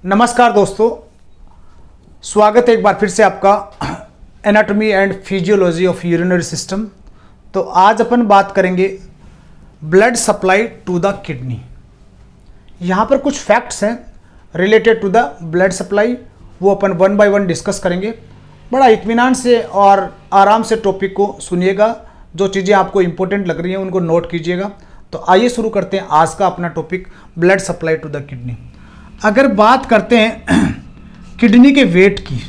नमस्कार दोस्तों, स्वागत है एक बार फिर से आपका anatomy and physiology of urinary system. तो आज अपन बात करेंगे blood supply to the kidney. यहाँ पर कुछ फैक्ट्स हैं related to the blood supply, वो अपन वन बाय वन डिस्कस करेंगे। बड़ा इत्मीनान से और आराम से टॉपिक को सुनिएगा, जो चीज़ें आपको इंपॉर्टेंट लग रही हैं उनको नोट कीजिएगा। तो आइए शुरू करते हैं आज का अपना topic, blood supply to the kidney. अगर बात करते हैं किडनी के वेट की,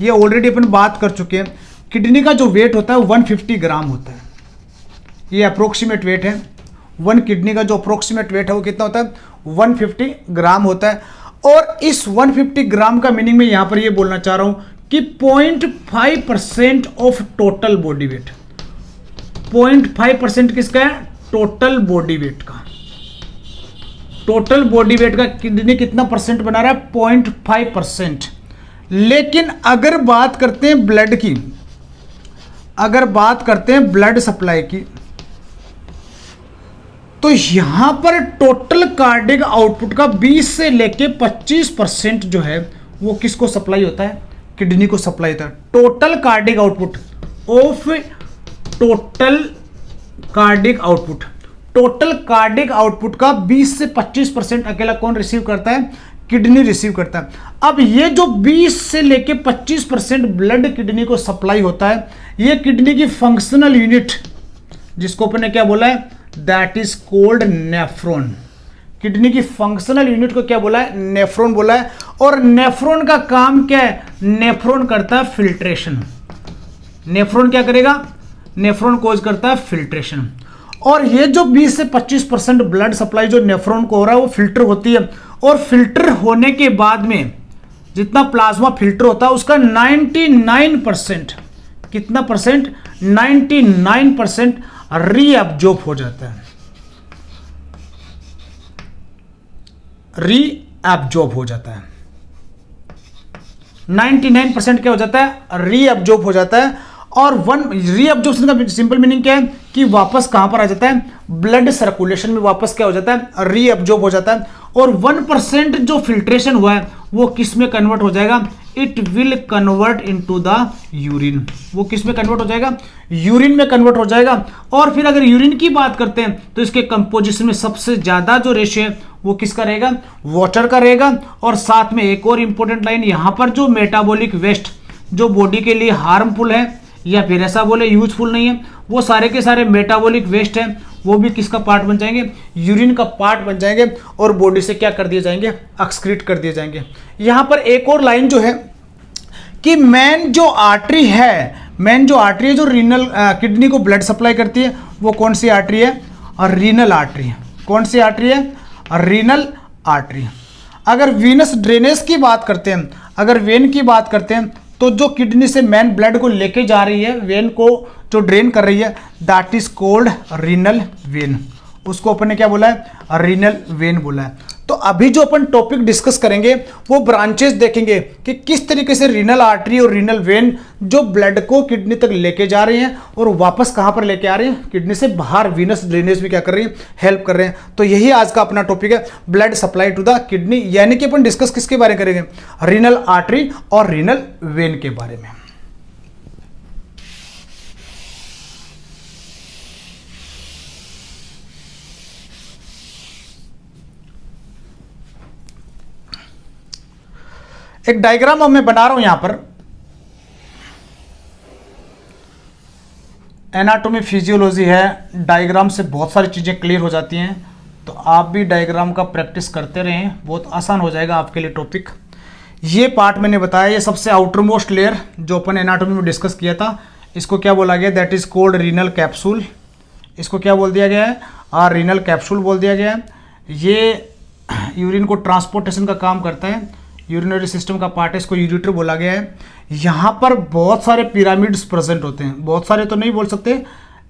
ये ऑलरेडी अपन बात कर चुके हैं। किडनी का जो वेट होता है वो 150 ग्राम होता है, ये अप्रोक्सीमेट वेट है। वन किडनी का जो अप्रोक्सीमेट वेट है वो कितना होता है, 150 ग्राम होता है। और इस 150 ग्राम का मीनिंग में यहाँ पर ये बोलना चाह रहा हूँ कि 0.5% ऑफ टोटल बॉडी वेट। 0.5% किसका है, टोटल बॉडी वेट का। टोटल बॉडी वेट का किडनी कितना परसेंट बना रहा है, 0.5%। लेकिन अगर बात करते हैं ब्लड की, अगर बात करते हैं ब्लड सप्लाई की, तो यहां पर टोटल कार्डियक आउटपुट का 20 से लेके 25% जो है वो किसको सप्लाई होता है, किडनी को सप्लाई होता है। Total cardiac output of total cardiac output, total cardiac output का 20 से 25% अकेला कौन रिसीव करता है, किडनी रिसीव करता है। अब ये जो 20 से लेके 25% ब्लड किडनी को सप्लाई होता है, ये किडनी की फंक्शनल यूनिट, जिसको अपन ने क्या बोला है, that is cold nephron. Kidney की फंक्शनल यूनिट को क्या बोला है, नेफ्रॉन बोला है। और नेफ्रॉन का काम क्या है, नेफ्रॉन करता है फिल्ट्रेशन। नेफ्रॉन क्या करेगा, नेफ्रॉन कोज करता है फिल्ट्रेशन। और ये जो 20 से 25% ब्लड सप्लाई जो नेफ्रॉन को हो रहा है वो फिल्टर होती है। और फिल्टर होने के बाद में जितना प्लाज्मा फिल्टर होता है उसका 99%, कितना परसेंट, 99% रीअब्जॉर्ब हो जाता है, रीअब्जॉर्ब हो जाता है। 99% क्या हो जाता है, रीअब्जॉर्ब हो जाता है। और रीअब्जॉर्प्शन का सिंपल मीनिंग क्या है कि वापस कहां पर आ जाता है, ब्लड सर्कुलेशन में वापस क्या हो जाता है, रीअब्जॉर्ब हो जाता है। और 1% जो फिल्ट्रेशन हुआ है वो किस में कन्वर्ट हो जाएगा, it will convert into the urine. वो किस में कन्वर्ट हो जाएगा, यूरिन में कन्वर्ट हो जाएगा। और फिर अगर यूरिन की बात करते हैं तो इसके कंपोजिशन में सबसे ज्यादा जो रेशियो है वो किसका रहेगा, वाटर का रहेगा। और साथ में एक और इंपॉर्टेंट लाइन, यहां पर जो मेटाबॉलिक वेस्ट जो बॉडी के लिए हार्मफुल है या फिर ऐसा बोले यूजफुल नहीं है, वो सारे के सारे मेटाबॉलिक वेस्ट हैं, वो भी किसका पार्ट बन जाएंगे, यूरिन का पार्ट बन जाएंगे। और बॉडी से क्या कर दिए जाएंगे, एक्सक्रीट कर दिए जाएंगे। यहां पर एक और लाइन जो है कि मेन जो आर्टरी है, मेन जो आर्टरी है जो रीनल किडनी को ब्लड सप्लाई करती है, वो कौन सी आर्टरी है, और रीनल आर्टरी। कौन सी आर्टरी है, रीनल आर्टरी। अगर वीनस ड्रेनेज की बात करते हैं, अगर वेन की बात करते हैं, तो जो किडनी से मेन ब्लड को लेके जा रही है, वेन को जो ड्रेन कर रही है, that is cold renal vein. उसको अपन ने क्या बोला है, रीनल वेन बोला है। तो अभी जो अपन टॉपिक डिस्कस करेंगे वो ब्रांचेस देखेंगे कि किस तरीके से रीनल आर्टरी और रीनल वेन जो ब्लड को किडनी तक लेके जा रहे हैं और वापस कहां पर लेके आ रहे हैं, किडनी से बाहर वीनस ड्रेनेज में क्या कर रही है, हेल्प कर रहे हैं। तो यही आज का अपना टॉपिक है, blood supply to the kidney. यानी कि अपन डिस्कस किसके बारे में करेंगे, रीनल आर्टरी और रीनल वेन के बारे में। एक डायग्राम अब मैं बना रहा हूं यहां पर, एनाटॉमी फिजियोलॉजी है, डायग्राम से बहुत सारी चीजें क्लियर हो जाती हैं। तो आप भी डायग्राम का प्रैक्टिस करते रहें, बहुत आसान हो जाएगा आपके लिए टॉपिक। ये पार्ट मैंने बताया, ये सबसे आउटर मोस्ट लेयर जो अपन एनाटॉमी में डिस्कस किया था, इसको क्या बोला गया, that is cold renal capsule. इसको क्या बोल दिया गया है, रीनल कैप्सूल बोल दिया गया है। ये यूरिन को ट्रांसपोर्टेशन का काम करता है, यूरिनरी सिस्टम का पार्ट है, इसको यूरेटर बोला गया है। यहाँ पर बहुत सारे पिरामिड्स प्रेजेंट होते हैं, बहुत सारे तो नहीं बोल सकते,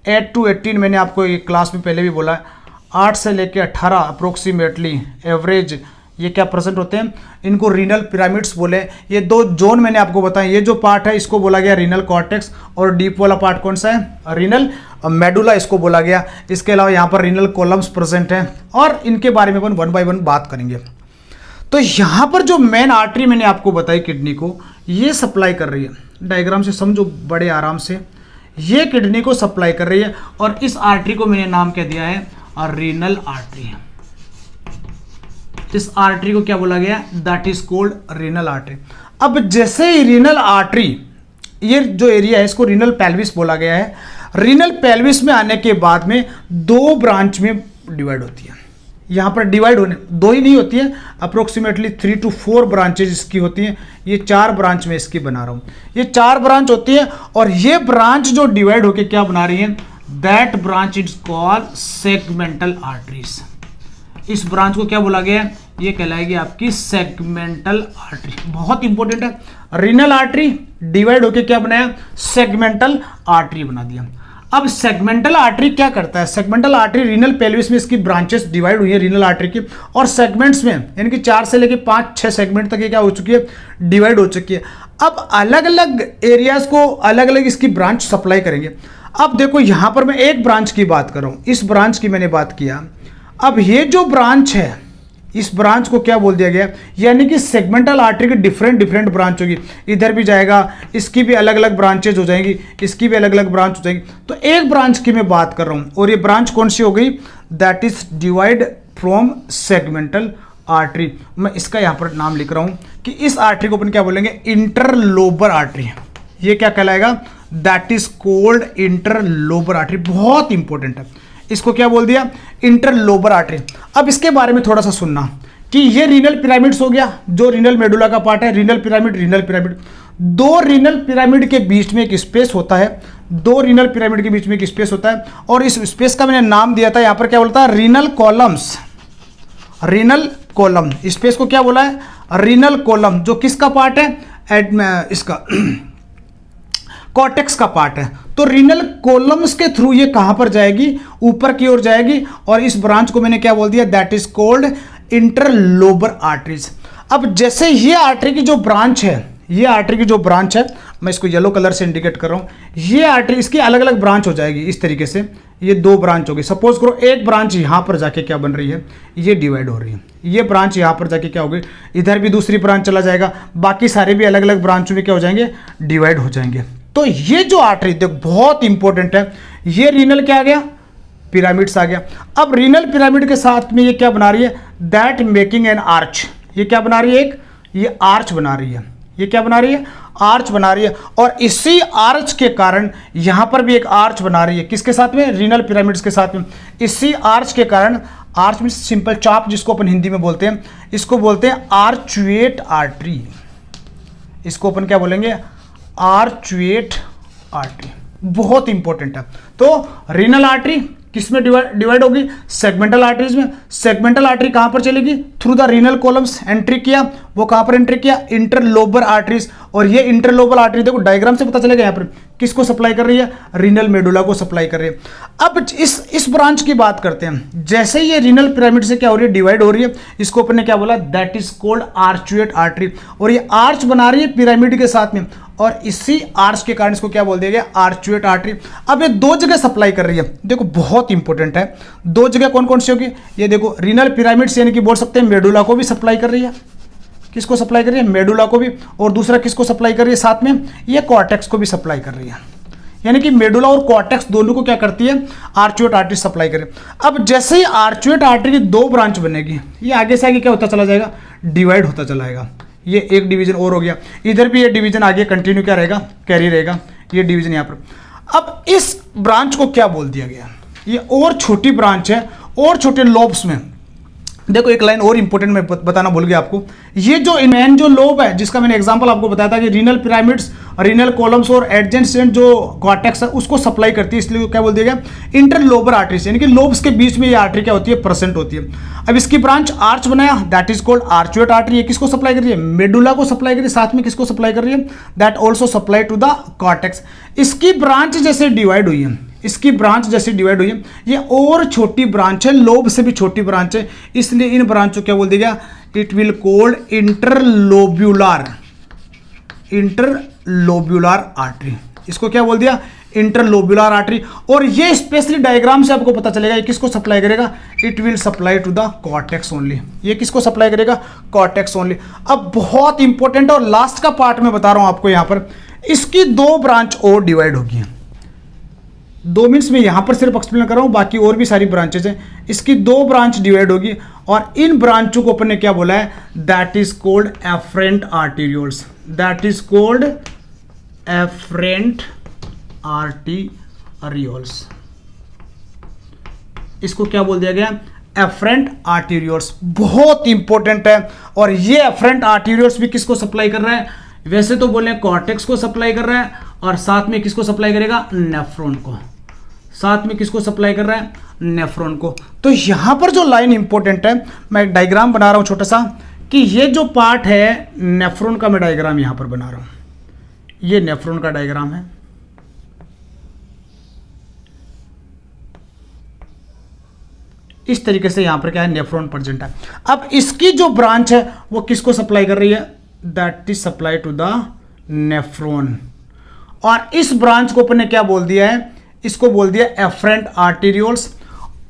8 to 18 मैंने आपको ये क्लास में पहले भी बोला है, 8 से लेके 18 अप्रोक्सीमेटली एवरेज ये क्या प्रेजेंट होते हैं, इनको रीनल पिरामिड्स बोले। ये दो जोन मैंने आपको बताया, ये जो पार्ट है इसको बोला गया रीनल कॉर्टेक्स, और डीप वाला पार्ट कौन सा है, रीनल मेडुला इसको बोला गया। इसके अलावा यहाँ पर रीनल कॉलम्स प्रेजेंट हैं और इनके बारे में अपन वन बाय वन बात करेंगे। तो यहाँ पर जो मेन आर्टरी मैंने आपको बताई किडनी को, ये सप्लाई कर रही है, डायग्राम से समझो बड़े आराम से, ये किडनी को सप्लाई कर रही है और इस आर्टरी को मैंने नाम क्या दिया है, रीनल आर्टरी। इस आर्टरी को क्या बोला गया, that is cold renal artery. अब जैसे ही रीनल आर्टरी, ये जो एरिया है इसको रीनल पेल्विस बोला गया है, रीनल पेल्विस में आने के बाद में 2 ब्रांच में डिवाइड होती है। यहाँ पर डिवाइड होने 2 ही नहीं होती है, अप्रोक्सीमेटली 3 to 4 ब्रांचेज इसकी होती हैं। ये 4 ब्रांच में इसकी बना रहा हूँ, ये 4 ब्रांच होती है और ये ब्रांच जो डिवाइड होके क्या बना रही है, that branch is called segmental arteries. इस ब्रांच को क्या बोला गया है, ये कहलाएगी आपकी सेगमेंटल आर्टरी। बहुत इंपॉर्टेंट है, रीनल आर्टरी डिवाइड होके क्या बनाया, सेगमेंटल आर्टरी बना दिया। अब सेगमेंटल आर्टरी क्या करता है, सेगमेंटल आर्टरी रीनल पेल्विस में इसकी ब्रांचेस डिवाइड हुई है रीनल आर्टरी की, और सेगमेंट्स में यानी कि 4 से लेके 5-6 सेगमेंट तक ये क्या हो चुकी है, डिवाइड हो चुकी है। अब अलग अलग एरियाज को अलग अलग इसकी ब्रांच सप्लाई करेंगे। अब देखो यहाँ पर मैं एक ब्रांच की बात कर रहा हूँ, इस ब्रांच की मैंने बात किया। अब ये जो ब्रांच है, इस ब्रांच को क्या बोल दिया गया, यानी कि सेगमेंटल आर्टरी की डिफरेंट ब्रांच होगी, इधर भी जाएगा, इसकी भी अलग अलग ब्रांचेज हो जाएंगी, इसकी भी अलग अलग ब्रांच हो जाएंगी। तो एक ब्रांच की मैं बात कर रहा हूं और ये ब्रांच कौन सी हो गई, that is divide from segmental artery. मैं इसका यहां पर नाम लिख रहा हूं कि इस आर्टरी को अपन क्या बोलेंगे, इंटरलोबर आर्टरी। ये क्या कहलाएगा, that is cold interlobar artery. बहुत इंपॉर्टेंट है, इसको क्या बोल दिया, इंटरलोबर आर्टरी। अब इसके बारे में थोड़ा सा सुनना कि ये रीनल पिरामिड्स हो गया, जो रीनल मेडुला का पार्ट है, रीनल पिरामिड। 2 रीनल पिरामिड के बीच में एक स्पेस होता है, 2 रीनल पिरामिड के बीच में एक स्पेस होता है और इस स्पेस का मैंने नाम दिया था, यहां पर क्या बोलता है, renal columns. Renal column, space को क्या बोला है, रीनल कॉलम, जो किसका पार्ट है, इसका कॉर्टेक्स का पार्ट है। तो रीनल कॉलम्स के थ्रू ये कहां पर जाएगी, ऊपर की ओर जाएगी और इस ब्रांच को मैंने क्या बोल दिया, that is called interlobar arteries. अब जैसे ये आर्टरी की जो ब्रांच है, ये आर्टरी की जो ब्रांच है, मैं इसको येलो कलर से इंडिकेट कर रहा हूं, ये आर्टरी इसकी अलग अलग ब्रांच हो जाएगी इस तरीके से, ये 2 ब्रांच होगी। सपोज करो एक ब्रांच यहां पर जाके क्या बन रही है, ये डिवाइड हो रही है, ये ब्रांच यहां पर जाके क्या होगी, इधर भी दूसरी ब्रांच चला जाएगा, बाकी सारे भी अलग अलग ब्रांचों में क्या हो जाएंगे, डिवाइड हो जाएंगे। तो ये जो आर्टरी देखो बहुत इंपॉर्टेंट है, ये रीनल क्या आ गया, पिरामिड्स आ गया। अब रीनल पिरामिड के साथ में ये क्या बना रही है, दैट मेकिंग एन आर्च। ये क्या बना रही है, एक ये आर्च बना रही है, ये क्या बना रही है, आर्च बना रही है। और इसी आर्च के कारण यहां पर भी एक आर्च बना रही है, किसके साथ में, रीनल पिरामिड्स के साथ में। इसी आर्च के कारण, आर्च में सिंपल चाप जिसको अपन हिंदी में बोलते हैं, इसको बोलते हैं आर्चुएट आर्टरी। इसको अपन क्या बोलेंगे, आर्चुएट आर्टरी। बहुत इंपॉर्टेंट है। तो रीनल आर्टरी किसमें डिवाइड होगी, सेगमेंटल आर्टरीज में। सेगमेंटल आर्टरी कहां पर चलेगी, through the renal columns entry किया, वो कहां पर एंट्री किया, इंटरलोबर आर्टरीज। और ये इंटरलोबर आर्टरी देखो डायग्राम से पता चलेगा यहां पर किसको सप्लाई कर रही है, रीनल मेडुला को सप्लाई कर रही है। अब इस ब्रांच की बात करते हैं। जैसे ये रीनल पिरामिड से क्या हो रही है, डिवाइड हो रही है, इसको अपन ने क्या बोला, दैट इज कॉल्ड आर्चुएट आर्टरी। और ये आर्च बना रही है पिरामिड के साथ में, और इसी आर्च के कारण इसको क्या बोल दिया गया, आर्चुएट आर्टरी। अब ये 2 जगह सप्लाई कर रही है, देखो बहुत इंपॉर्टेंट है। 2 जगह कौन कौन सी होगी, ये देखो रीनल पिरामिड से यानी कि बोल सकते हैं मेडुला को भी सप्लाई कर रही है। किसको सप्लाई कर रही है, मेडुला को भी। और दूसरा किसको सप्लाई कर रही है, साथ में ये कॉर्टेक्स को भी सप्लाई कर रही है। यानी कि मेडुला और कॉर्टेक्स दोनों को क्या करती है, आर्चुएट आर्टरी सप्लाई करे। अब जैसे ही आर्चुएट आर्टरी की 2 ब्रांच बनेगी, ये आगे से आगे क्या होता चला जाएगा, डिवाइड होता चला जाएगा। ये एक डिवीजन और हो गया, इधर भी ये डिवीजन आगे कंटिन्यू क्या रहेगा, कैरी रहेगा, ये डिवीजन यहाँ पर। अब इस ब्रांच को क्या बोल दिया गया, ये और छोटी ब्रांच है, और छोटे लोब्स में। देखो एक लाइन और इंपॉर्टेंट मैं बताना भूल गया आपको, ये जो मेन जो लोब है, जिसका मैंने एग्जांपल आपको बताया था कि रीनल पिरामिड्स, रीनल कॉलम्स और एडजेंसेंट जो कॉर्टेक्स है उसको सप्लाई करती है, इसलिए क्या बोल दिया गया, इंटरलोबर आर्टरीज। यानी कि लोब्स के बीच में ये आर्टरी क्या होती है, प्रेजेंट होती है। अब इसकी ब्रांच आर्च बनाया, दैट इज कॉल्ड आर्चुएट आर्टरी। ये किसको सप्लाई कर रही है, मेडुला को सप्लाई कर रही है, साथ में किसको सप्लाई कर रही है, that also supply to the cortex. इसकी ब्रांच जैसे डिवाइड हुई है, इसकी ब्रांच जैसे डिवाइड हुई है, ये और छोटी ब्रांच है, लोब से भी छोटी ब्रांच है, इसलिए इन ब्रांच को क्या बोल दिया, it will called interlobular artery. इसको क्या बोल दिया, इंटरलोब्युलर आर्टरी। और ये स्पेशली डायग्राम से आपको पता चलेगा ये किसको सप्लाई करेगा, it will supply to the cortex only. ये किसको सप्लाई करेगा, कॉर्टेक्स ओनली। अब बहुत इंपॉर्टेंट और लास्ट का पार्ट मैं बता रहा हूं आपको, यहां पर इसकी 2 ब्रांच और डिवाइड होगी। 2 मीन्स मैं यहां पर सिर्फ एक्सप्लेन कर रहा हूं, बाकी और भी सारी ब्रांचेज हैं। इसकी 2 ब्रांच डिवाइड होगी और इन ब्रांचों को अपन ने क्या बोला है, that is called efferent arterioles. That is called efferent arterioles. इसको क्या बोल दिया गया, एफरेंट आर्टीरियोल्स। बहुत इंपॉर्टेंट है। और ये एफरेंट आर्टीरियोल्स भी किसको सप्लाई कर रहा है, वैसे तो बोले कॉर्टेक्स को सप्लाई कर रहा है और साथ में किसको सप्लाई करेगा, नेफ्रॉन को। साथ में किसको सप्लाई कर रहा है, नेफ्रॉन को। तो यहां पर जो लाइन इंपॉर्टेंट है, मैं एक डायग्राम बना रहा हूं छोटा सा, कि ये जो पार्ट है नेफ्रॉन का, मैं डायग्राम यहां पर बना रहा हूं। ये नेफ्रॉन का डायग्राम है। इस तरीके से यहां पर क्या है, नेफ्रॉन प्रेजेंट है। अब इसकी जो ब्रांच है वो किसको सप्लाई कर रही है, that is supply to the nephron. और इस ब्रांच को अपन ने क्या बोल दिया है, इसको बोल दिया एफरेंट आर्टीरियोल्स।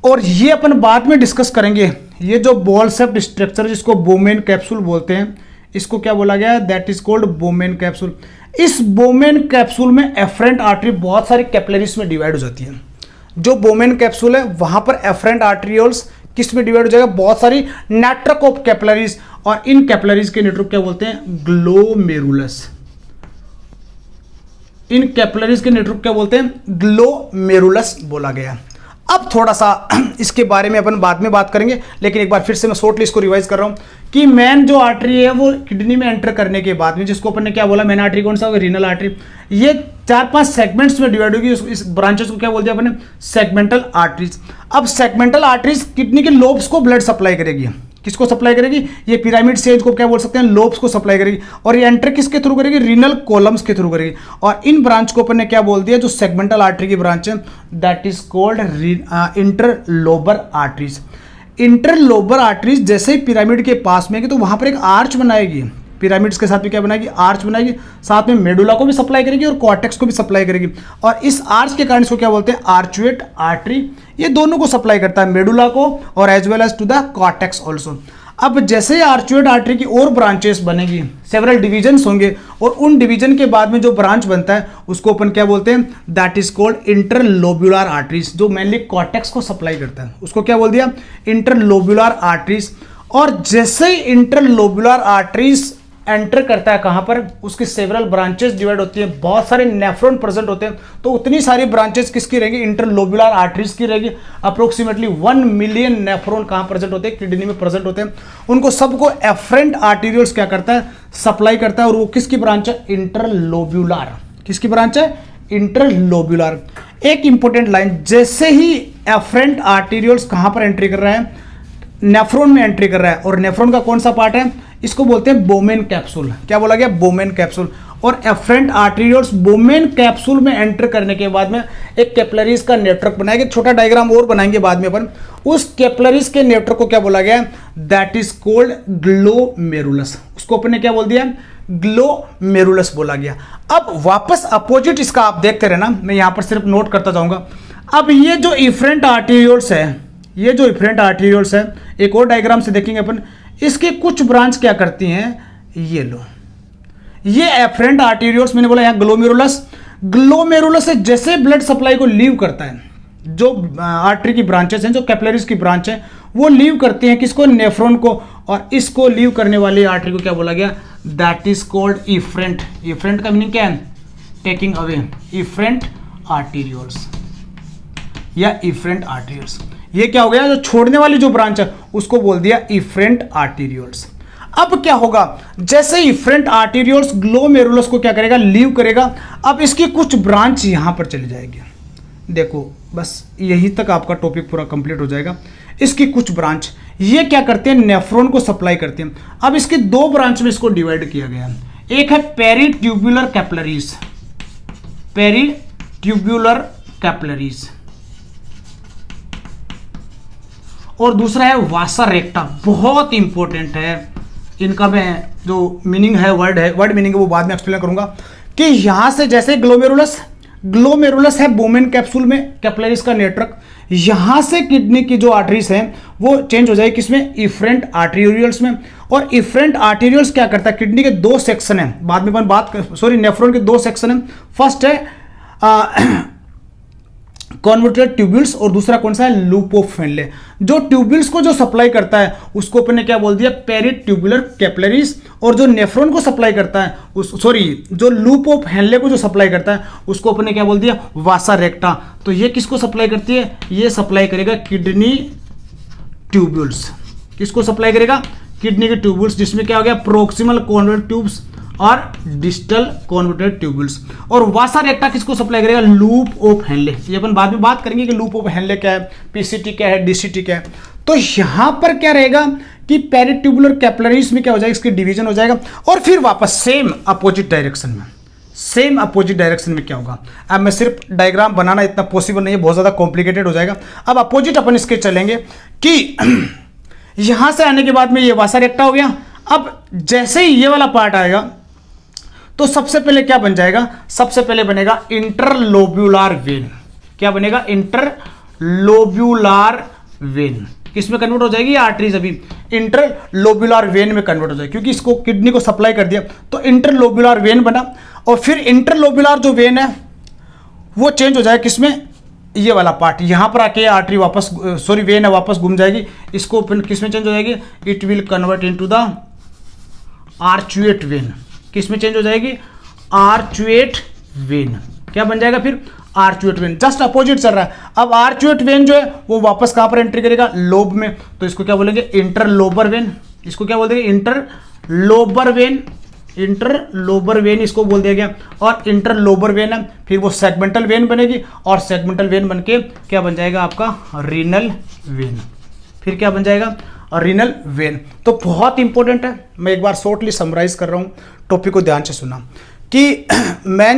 और ये अपन बाद में डिस्कस करेंगे, ये जो बॉल शेप्ड स्ट्रक्चर जिसको बोमेन कैप्सूल बोलते हैं, इसको क्या बोला गया है, that is called Bowman capsule. इस बोमेन कैप्सूल में एफरेंट आर्टरी बहुत सारी कैपिलरीज में डिवाइड हो जाती है। जो बोमेन कैप्सूल है वहां पर एफरेंट आर्टरियोल्स किस में डिवाइड हो जाएगा, बहुत सारी नेटवर्क ऑफ कैपिलरीज। और इन कैपिलरीज के नेटवर्क क्या बोलते हैं, ग्लोमेरुलस। इन कैपिलरीज के नेटवर्क क्या बोलते हैं, ग्लोमेरुलस बोला गया। अब थोड़ा सा इसके बारे में अपन बाद में बात करेंगे, लेकिन एक बार फिर से मैं शॉर्टली इसको रिवाइज कर रहा हूं कि मेन जो आर्टरी है वो किडनी में एंटर करने के बाद में, जिसको अपन ने क्या बोला, मेन आर्टरी कौन सा होगा, रीनल आर्टरी। ये 4-5 सेगमेंट्स में डिवाइड होगी। इस ब्रांचेस को क्या बोल दिया अपन ने, सेगमेंटल आर्टरीज। अब सेगमेंटल आर्टरीज किडनी के लोब्स को ब्लड सप्लाई करेगी। किसको सप्लाई करेगी, ये पिरामिड सेज को क्या बोल सकते हैं, लोब्स को सप्लाई करेगी। और ये एंटर किसके थ्रू करेगी, रीनल कॉलम्स के थ्रू करेगी। और इन ब्रांच को अपन ने क्या बोल दिया, जो सेगमेंटल आर्टरी की ब्रांच है, that is called interlobar arteries. Interlobar arteries जैसे ही पिरामिड के पास में, तो वहां पर एक आर्च बनाएगी। पिरामिड्स के साथ भी क्या बनाएगी, आर्च बनाएगी। साथ में मेडुला को भी सप्लाई करेगी और कॉर्टेक्स को भी सप्लाई करेगी। और इस आर्च के कारण इसको क्या बोलते हैं, आर्चुएट आर्टरी। ये दोनों को सप्लाई करता है, मेडुला को और as well as to the cortex also. अब जैसे ही आर्चुएट आर्टरी की और ब्रांचेस बनेगी, सेवरल डिविजन्स होंगे, और उन डिवीजन के बाद में जो ब्रांच बनता है उसको अपन क्या बोलते हैं, दैट इज कॉल्ड इंटरलोब्युलर आर्टरीज, जो मेनली कॉर्टेक्स को सप्लाई करता है। उसको क्या बोल दिया, इंटरलोब्युलर आर्टरीज। और जैसे ही इंटरलोब्युलर आर्टरीज एंटर करता है कहां पर, उसकी सेवरल ब्रांचेस डिवाइड होती है, बहुत सारे नेफ्रॉन प्रेजेंट होते हैं। तो उतनी सारी ब्रांचेस किसकी रहेगी, इंटरलोब्युलर आर्टरीज की रहेगी। अप्रोक्सीमेटली 1 मिलियन नेफ्रॉन कहां प्रेजेंट होते हैं, किडनी में प्रेजेंट होते हैं। उनको सबको एफरेंट आर्टीरियोल्स क्या करता है, सप्लाई करता है। और वो किसकी ब्रांच है, इंटरलोब्युलर। किसकी ब्रांच है, इंटरलोब्युलर। एक इंपॉर्टेंट लाइन, जैसे ही एफरेंट आर्टीरियोल्स कहां पर एंट्री कर रहा है, नेफ्रॉन में एंट्री कर रहा है। और नेफ्रॉन का कौन सा पार्ट है, इसको बोलते हैं बोमेन कैप्सूल। क्या बोला गया, बोमेन कैप्सूल। और एफरेंट आर्टरियोल्स बोमेन कैप्सूल में एंटर करने के बाद में एक कैपिलरीज का नेटवर्क बनाएंगे। छोटा डायग्राम और बनाएंगे बाद में अपन। उस कैपिलरीज के नेटवर्क को क्या बोला गया, दैट इज कॉल्ड ग्लोमेरुलस। उसको अपन ने क्या बोल दिया, ग्लोमेरुलस बोला गया। अब वापस अपोजिट इसका आप देखते रहना, मैं यहां पर सिर्फ नोट करता जाऊंगा। अब ये जो इफरेंट आर्टरियोल्स है, ये जो इफरेंट आर्टरियोल्स है, एक और डायग्राम से देखेंगे अपन। इसके कुछ ब्रांच क्या करती हैं, ये लो, ये एफरेंट आर्टरियोल्स, मैंने बोला यहां ग्लोमेरुलस। ग्लोमेरुलस से जैसे ब्लड सप्लाई को लीव करता है, जो आर्टरी की ब्रांचेस हैं, जो कैपिलरीज की ब्रांच है, वो लीव करती हैं किसको, नेफ्रॉन को। और इसको लीव करने वाली आर्टरी को क्या बोला गया, that is called efferent. Efferent का मीनिंग क्या है, टेकिंग अवे। इफरेंट आर्टरियोल्स या इफरेंट आर्टरियोल्स। ये क्या हो गया, जो छोड़ने वाली जो ब्रांच है उसको बोल दिया इफरेंट आर्टरियोल्स। अब क्या होगा, जैसे इफरेंट आर्टरियोल्स ग्लोमेरुलस को क्या करेगा, लीव करेगा। अब इसकी कुछ ब्रांच यहां पर चली जाएगी। देखो बस यहीं तक आपका टॉपिक पूरा कंप्लीट हो जाएगा। इसकी कुछ ब्रांच ये क्या करते हैं, नेफ्रॉन को सप्लाई करते हैं। अब इसकी 2 ब्रांच में इसको डिवाइड किया गया। एक है पेरीट्यूब्युलर कैपिलरीज, पेरीट्यूब्युलर कैपिलरीज, और दूसरा है वासा रेक्टा। बहुत इंपॉर्टेंट है, इनका मैं जो मीनिंग है, वर्ड मीनिंग है, वो बाद में एक्सप्लेन करूंगा। कि यहां से जैसे ग्लोमेरुलस ग्लोमेरुलस है बोमेन कैप्सूल में कैपिलरीज का नेटवर्क। यहां से किडनी की जो आर्टरीज हैं वो चेंज हो जाएगी किसमें, इफरेंट आर्टेरियल्स में। और इफरेंट आर्टेरियल्स क्या करता है, किडनी के दो सेक्शन हैं, बाद में अपन बात सॉरी नेफ्रॉन के दो सेक्शन हैं। फर्स्ट है कॉन्वर्टेड ट्यूब्यूल्स और दूसरा कौन सा है, लूप ऑफ हेनले। जो ट्यूब्यूल्स को जो सप्लाई करता है उसको अपन ने क्या बोल दिया, पेरिट्यूबुलर कैपिलरीज। और जो नेफ्रॉन को सप्लाई करता है जो लूप ऑफ हेनले को जो सप्लाई करता है उसको अपन ने क्या बोल दिया, वासा रेक्टा। तो ये किसको सप्लाई करती है, ये सप्लाई करेगा किडनी ट्यूब्यूल्स। किसको सप्लाई करेगा, किडनी के ट्यूब्यूल्स, जिसमें क्या हो गया, प्रोक्सिमल कॉन्वर्टेड ट्यूब्स और डिस्टल कॉन्वर्टेड ट्यूब्यूल्स। और वासा रेक्टा किसको सप्लाई करेगा, लूप ऑफ हेनले। ये अपन बाद में बात करेंगे कि लूप ऑफ हेनले क्या है, पीसीटी क्या है, डीसीटी क्या है। तो यहां पर क्या रहेगा कि पेरिट्यूबुलर कैपिलरीज में क्या हो जाएगा, इसकी डिवीजन हो जाएगा। और फिर वापस सेम अपोजिट डायरेक्शन में क्या होगा। अब मैं सिर्फ डायग्राम बनाना इतना पॉसिबल नहीं है, बहुत ज्यादा कॉम्प्लिकेटेड हो जाएगा। अब अपोजिट अपन इसके चलेंगे कि यहां से आने के बाद में ये वासा रेक्टा हो गया। अब जैसे ही ये वाला पार्ट आएगा तो सबसे पहले क्या बन जाएगा, सबसे पहले बनेगा इंटरलोब्यूलर वेन। क्या बनेगा, इंटरलोब्यूलर वेन। किसमें कन्वर्ट हो जाएगी, आर्टरीज अभी इंटरलोब्यूलर वेन में कन्वर्ट हो जाएगी, क्योंकि इसको किडनी को सप्लाई कर दिया तो इंटरलोब्यूलर वेन बना। और फिर इंटरलोब्यूलर जो वेन है वो चेंज हो जाएगा किसमें, ये वाला पार्ट यहां पर आके आर्टरी वापस वेन है वापस घूम जाएगी। इसको किसमें चेंज हो जाएगी, it will convert into the arcuate vein. किसमें चेंज हो जाएगी, आर्चुएट वेन। क्या बन जाएगा फिर, आर्चुएट वेन। जस्ट अपोजिट चल रहा है। अब आर्चुएट वेन जो है वो वापस कहां पर एंट्री करेगा, लोब में। तो इसको क्या बोलेंगे, इंटरलोबर वेन। इसको क्या बोल देंगे, इंटरलोबर वेन। इंटरलोबर वेन इसको बोल दिया गया। और इंटरलोबर वेन है, फिर वो सेगमेंटल वेन बनेगी और सेगमेंटल वेन बनके क्या बन जाएगा आपका, रीनल वेन। फिर क्या बन जाएगा, रीनल वेन। तो बहुत इंपॉर्टेंट है। मैं एक बार शॉर्टली समराइज कर रहा हूं, टॉपिक को ध्यान से सुना कि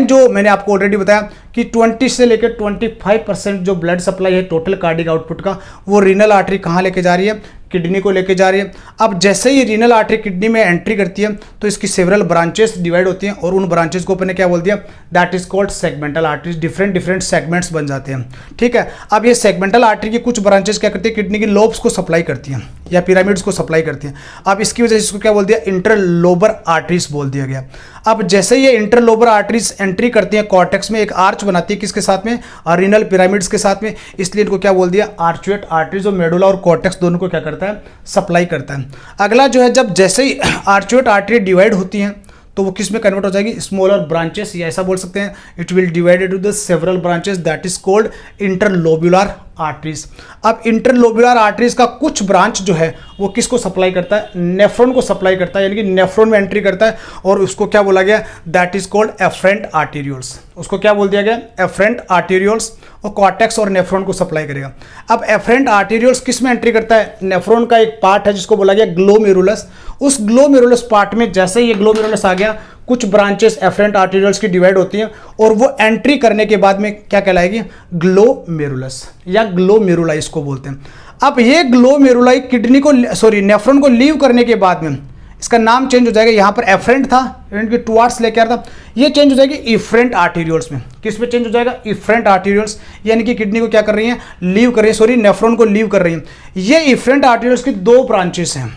जो मैंने आपको ऑलरेडी बताया कि 20 से लेकर 25% जो ब्लड सप्लाई है टोटल कार्डिक आउटपुट का, वो रीनल आर्टरी कहाँ लेके जा रही है, किडनी को लेके जा रही है। अब जैसे ही रीनल आर्टरी किडनी में एंट्री करती है तो इसकी सेवरल ब्रांचेस डिवाइड होती हैं और उन ब्रांचेस को अपन ने क्या बोल दिया, that is called segmental arteries. Different segments बन जाते हैं, ठीक है। अब ये सेगमेंटल आर्टरी की कुछ ब्रांचेस क्या करती है, किडनी की लोब्स को सप्लाई करती हैं या पिरामिड्स को सप्लाई करती हैं। अब इसकी वजह से इसको क्या बोल दिया, इंटरलोबर आर्टरीज बोल दिया गया। अब जैसे ये इंटरलोबर आर्टरीज एंट्री करती हैं कॉर्टेक्स में, एक आर्च बनाती है किसके साथ में, रीनल पिरामिड्स के साथ में, इसलिए इनको क्या बोल दिया, आर्चुएट आर्टरीज। और मेडुला और कॉर्टेक्स दोनों को क्या करता है, सप्लाई करता है। अगला जो है, जब जैसे ही आर्चुएट आर्टरी डिवाइड होती हैं तो वो किस में कन्वर्ट हो जाएगी, स्मॉलर ब्रांचेस, या ऐसा बोल सकते हैं it will divide into the several branches, that is called interlobular arteries. अब इंटरलोब्यूलर आर्टरीज का कुछ ब्रांच जो है वो किसको सप्लाई करता है, नेफ्रॉन को सप्लाई करता है, यानी कि नेफ्रॉन में एंट्री करता है और उसको क्या बोला गया, that is called efferent arterioles. उसको क्या बोल दिया गया, एफरेंट आर्टेरियोल्स। और कॉर्टेक्स और नेफ्रॉन को सप्लाई करेगा। अब एफरेंट आर्टेरियोल्स किस में एंट्री करता है, नेफ्रॉन का एक पार्ट है जिसको बोला गया ग्लोमेरुलस। उस ग्लोमेरुलस पार्ट में जैसे ये ग्लोमेरुलस आ गया, कुछ ब्रांचेस एफरेंट आर्टेरियोल्स की डिवाइड होती हैं और वो एंट्री करने के बाद में क्या कहलाएगी, ग्लोमेरुलस या ग्लोमेरुलाई इसको बोलते हैं। अब ये ग्लोमेरुलाई किडनी को नेफ्रॉन को लीव करने के बाद में इसका नाम चेंज हो जाएगा। यहाँ पर एफरेंट था, टुवार्ड्स लेके आ रहा था, ये चेंज हो जाएगी इफरेंट आर्टेरियोल्स में। किस में चेंज हो जाएगा, इफरेंट आर्टेरियोल्स, यानी कि किडनी को क्या कर रही है, लीव कर रही है, नेफ्रॉन को लीव कर रही है। ये इफरेंट आर्टेरियोल्स की दो ब्रांचेस हैं,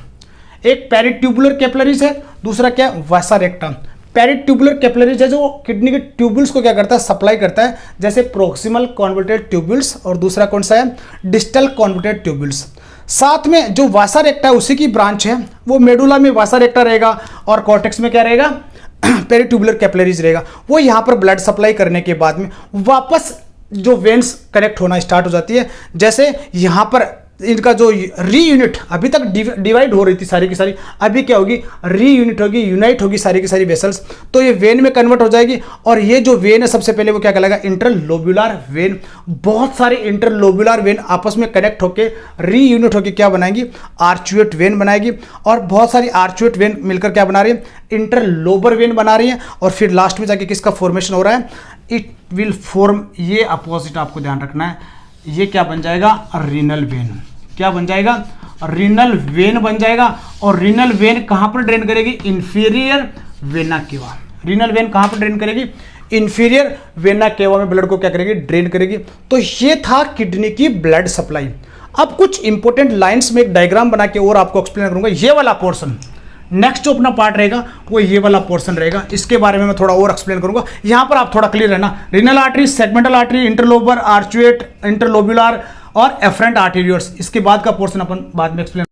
एक पेरिट्यूबुलर कैपिलरीज है, दूसरा क्या है, वासा रेक्टा। पेरिट्यूबुलर कैपिलरीज है जो किडनी के ट्यूब्यूल्स को क्या करता है, सप्लाई करता है, जैसे प्रोक्सिमल कॉन्वर्टेड ट्यूब्यूल्स, और दूसरा कौन सा है, डिस्टल कॉन्वर्टेड ट्यूब्यूल्स। साथ में जो वासा रेक्टा है उसी की ब्रांच है, वो मेडुला में वासा रेक्टा रहेगा और कॉर्टेक्स में क्या रहेगा, पेरिट्यूबुलर कैपिलरीज रहेगा। वो यहाँ पर ब्लड सप्लाई करने के बाद में वापस जो वेन्स कनेक्ट होना स्टार्ट हो जाती है। जैसे यहाँ पर इनका जो रीयूनिट, अभी तक डिवाइड हो रही थी सारी की सारी, अभी क्या होगी, रीयूनिट होगी, यूनाइट होगी सारी की सारी वेसल्स, तो ये वेन में कन्वर्ट हो जाएगी। और ये जो वेन है सबसे पहले वो क्या कहलाएगा, इंटरलोब्यूलर वेन। बहुत सारे इंटरलोब्यूलर वेन आपस में कनेक्ट होकर रीयूनिट होकर क्या बनाएंगी, आर्चुएट वेन बनाएगी। और बहुत सारी आर्चुएट वेन मिलकर क्या बना रही है, इंटरलोबर वेन बना रही है। और फिर लास्ट में जाके किसका फॉर्मेशन हो रहा है, इट विल फॉर्म, ये अपोजिट आपको ध्यान रखना है, ये क्या बन जाएगा, रीनल वेन। क्या बन जाएगा, रीनल वेन बन जाएगा। और रीनल वेन कहां पर ड्रेन करेगी, inferior vena cava. Renal vein कहां पर ड्रेन करेगी, इंफीरियर वेना केवा में ब्लड को क्या करेगी, ड्रेन करेगी। तो ये था किडनी की ब्लड सप्लाई। अब कुछ इंपॉर्टेंट लाइंस में एक डायग्राम बना के और आपको एक्सप्लेन करूंगा। ये वाला पोर्शन नेक्स्ट जो अपना पार्ट रहेगा वो ये वाला पोर्शन रहेगा, इसके बारे में मैं थोड़ा और एक्सप्लेन करूंगा। यहां पर आप थोड़ा क्लियर रहना, renal artery, segmental artery, interlobar, arcuate, interlobular और एफरेंट आर्टेरियर्स, इसके बाद का पोर्शन अपन बाद में एक्सप्लेन